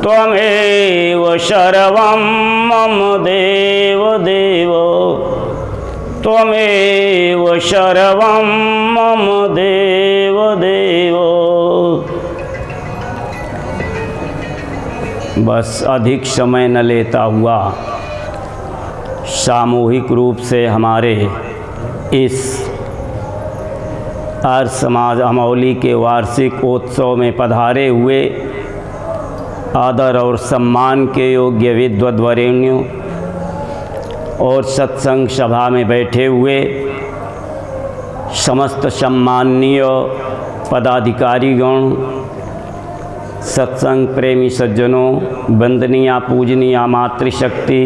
त्वमेव सर्वं मम देव देव, त्वमेव सर्वं मम देव देव। बस अधिक समय न लेता हुआ सामूहिक रूप से हमारे इस आर्य समाज अमौली के वार्षिक उत्सव में पधारे हुए आदर और सम्मान के योग्य विद्वद्वरेण्यों और सत्संग सभा में बैठे हुए समस्त सम्माननीय पदाधिकारीगण, सत्संग प्रेमी सज्जनों, वंदनीय पूजनीय मातृशक्ति,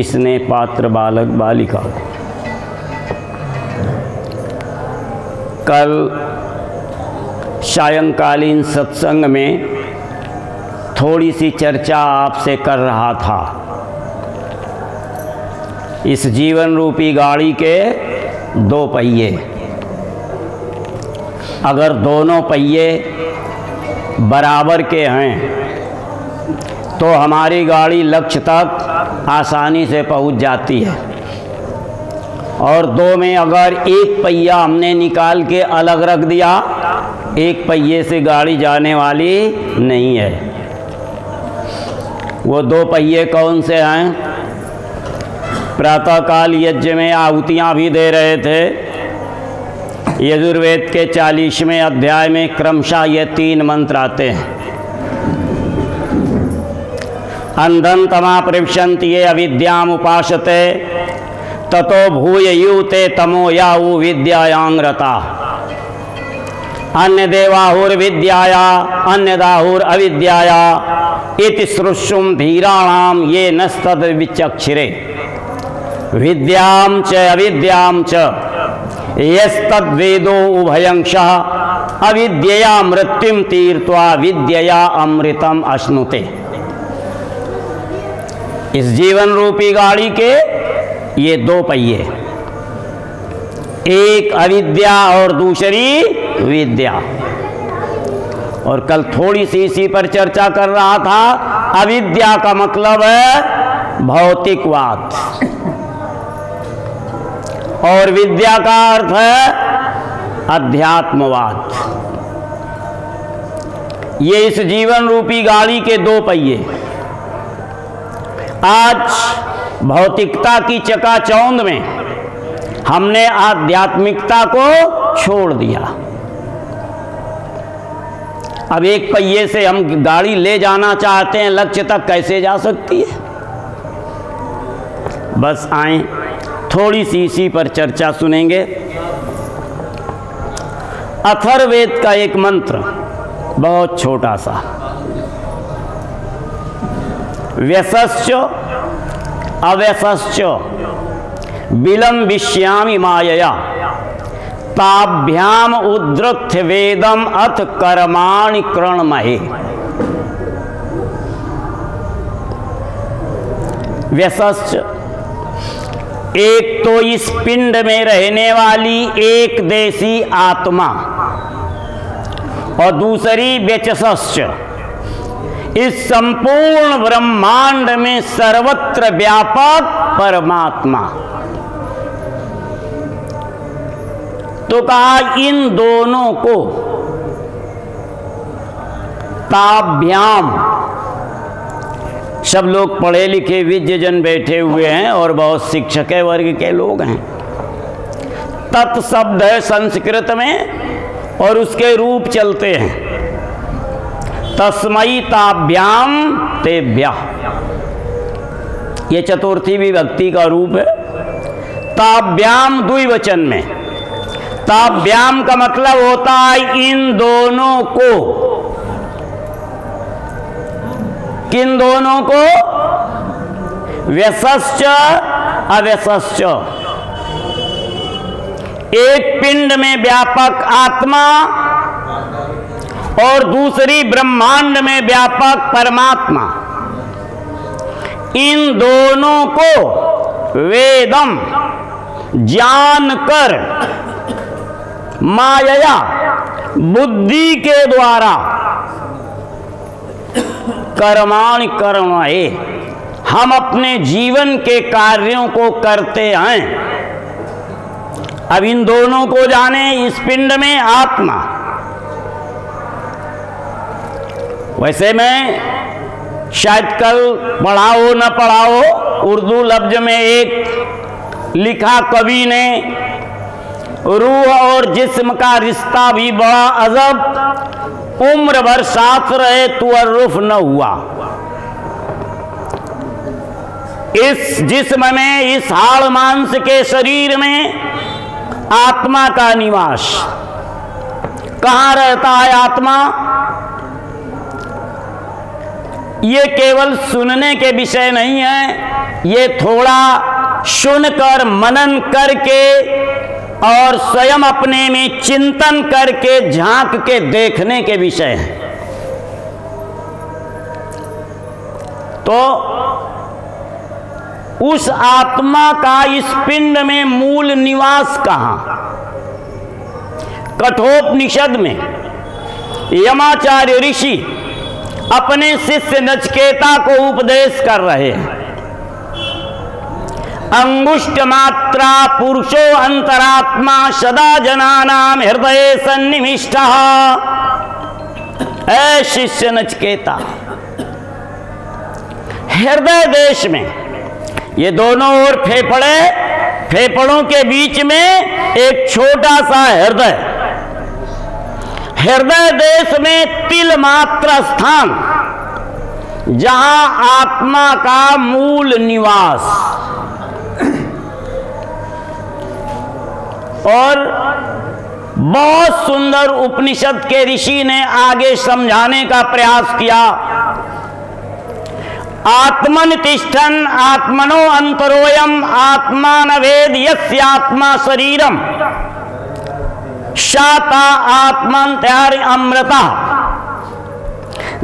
स्नेह पात्र बालक बालिका, कल सायंकालीन सत्संग में थोड़ी सी चर्चा आपसे कर रहा था। इस जीवन रूपी गाड़ी के दो पहिए, अगर दोनों पहिए बराबर के हैं तो हमारी गाड़ी लक्ष्य तक आसानी से पहुंच जाती है, और दो में अगर एक पहिया हमने निकाल के अलग रख दिया, एक पहिए से गाड़ी जाने वाली नहीं है। वो दो पहिए कौन से हैं? प्रातःकाल यज्ञ में आहुतियाँ भी दे रहे थे। यजुर्वेद के 40वें अध्याय में क्रमशः ये 3 मंत्र आते हैं। अंधं तमा प्रविशन्ति ये अविद्याम उपासते, ततो भूय यूते तमो याऊ विद्यायां रता। अन्य देवाहुर्विद्याया अन्यदाहुर अविद्याया इति श्रुष्युम धीराणाम ये नस्तद विचक्षिरे। विद्यां च अविद्यां च यस्तद्वेदो उभयंशः अविद्यया मृत्युम तीर्त्वा विद्यया अमृतम अश्नुते। इस जीवन रूपी गाड़ी के ये दो पहिए, एक अविद्या और दूसरी विद्या। और कल थोड़ी सी इसी पर चर्चा कर रहा था। अविद्या का मतलब है भौतिकवाद और विद्या का अर्थ है अध्यात्मवाद। ये इस जीवन रूपी गाड़ी के दो पहिए। आज भौतिकता की चकाचौंध में हमने आध्यात्मिकता को छोड़ दिया। अब एक पहिए से हम गाड़ी ले जाना चाहते हैं, लक्ष्य तक कैसे जा सकती है? बस आए थोड़ी सी इसी पर चर्चा सुनेंगे। अथर्ववेद का एक मंत्र, बहुत छोटा सा। व्यसश्च अव्यसश्च विलंबिष्यामि मायया, ताभ्याम उद्धृत्य वेदम अथ कर्माणि कृण्महे। व्यसश्च, एक तो इस पिंड में रहने वाली एक देशी आत्मा, और दूसरी व्यचसश्च, इस संपूर्ण ब्रह्मांड में सर्वत्र व्यापक परमात्मा। तो कहा इन दोनों को ताभ्याम, सब लोग पढ़े लिखे विद्यजन बैठे हुए हैं और बहुत शिक्षक वर्ग के लोग हैं। तत् शब्द है संस्कृत में और उसके रूप चलते हैं। तस्मै ताभ्याम तेभ्यः, ये चतुर्थी विभक्ति का रूप है। ताभ्याम द्विवचन में। ताभ्याम का मतलब होता है इन दोनों को। किन दोनों को? व्यसश्च अव्यसश्च। एक पिंड में व्यापक आत्मा और दूसरी ब्रह्मांड में व्यापक परमात्मा, इन दोनों को वेदम जानकर माया बुद्धि के द्वारा कर्माणि कर्मणे, हम अपने जीवन के कार्यों को करते हैं। अब इन दोनों को जाने, इस पिंड में आत्मा। वैसे मैं शायद कल पढ़ा हो न पढ़ा हो, उर्दू लफ्ज में एक लिखा कवि ने, रूह और जिस्म का रिश्ता भी बड़ा अजब, उम्र भर साथ रहे तुअर्रुफ न हुआ। इस जिस्म में, इस हाड़ मांस के शरीर में आत्मा का निवास। कहाँ रहता है आत्मा? ये केवल सुनने के विषय नहीं है, ये थोड़ा सुनकर मनन करके और स्वयं अपने में चिंतन करके झांक के देखने के विषय है। तो उस आत्मा का इस पिंड में मूल निवास कहां? कठोपनिषद में यमाचार्य ऋषि अपने शिष्य नचिकेता को उपदेश कर रहे हैं। अंगुष्ठ मात्रा पुरुषो अंतरात्मा सदा जनानाम हृदय सन्निविष्टः। ऐ शिष्य नचिकेता, हृदय देश में, ये दोनों ओर फेफड़े, फेफड़ों के बीच में एक छोटा सा हृदय, हृदय देश में तिल मात्र स्थान, जहां आत्मा का मूल निवास। और बहुत सुंदर उपनिषद के ऋषि ने आगे समझाने का प्रयास किया। आत्मन तिष्ठन आत्मनो अंतरोयम आत्मान वेद यस्य आत्मा शरीरम शाता आत्मन्त्यार अमृता।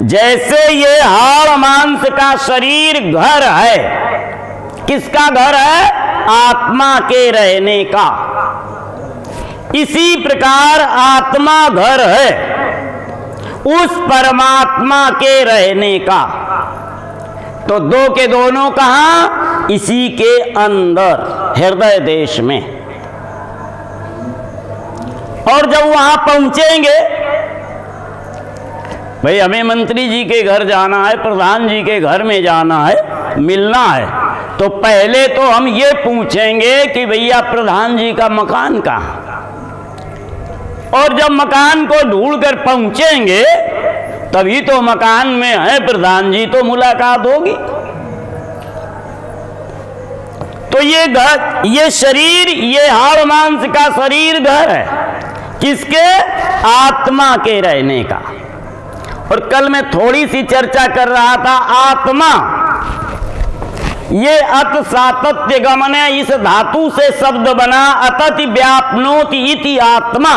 जैसे ये हाड़ मांस का शरीर घर है, किसका घर है? आत्मा के रहने का। इसी प्रकार आत्मा घर है उस परमात्मा के रहने का। तो दो के दोनों कहां? इसी के अंदर, हृदय देश में। और जब वहां पहुंचेंगे, भाई हमें मंत्री जी के घर जाना है, प्रधान जी के घर में जाना है, मिलना है, तो पहले तो हम ये पूछेंगे कि भैया प्रधान जी का मकान कहाँ। और जब मकान को ढूंढ कर पहुंचेंगे तभी तो मकान में है प्रधान जी, तो मुलाकात होगी। तो ये घर, ये शरीर, ये हाड़ मांस का शरीर घर है किसके? आत्मा के रहने का। और कल मैं थोड़ी सी चर्चा कर रहा था, आत्मा ये अत सातत्य गमन, इस धातु से शब्द बना, अतति व्याप्नोति इति आत्मा।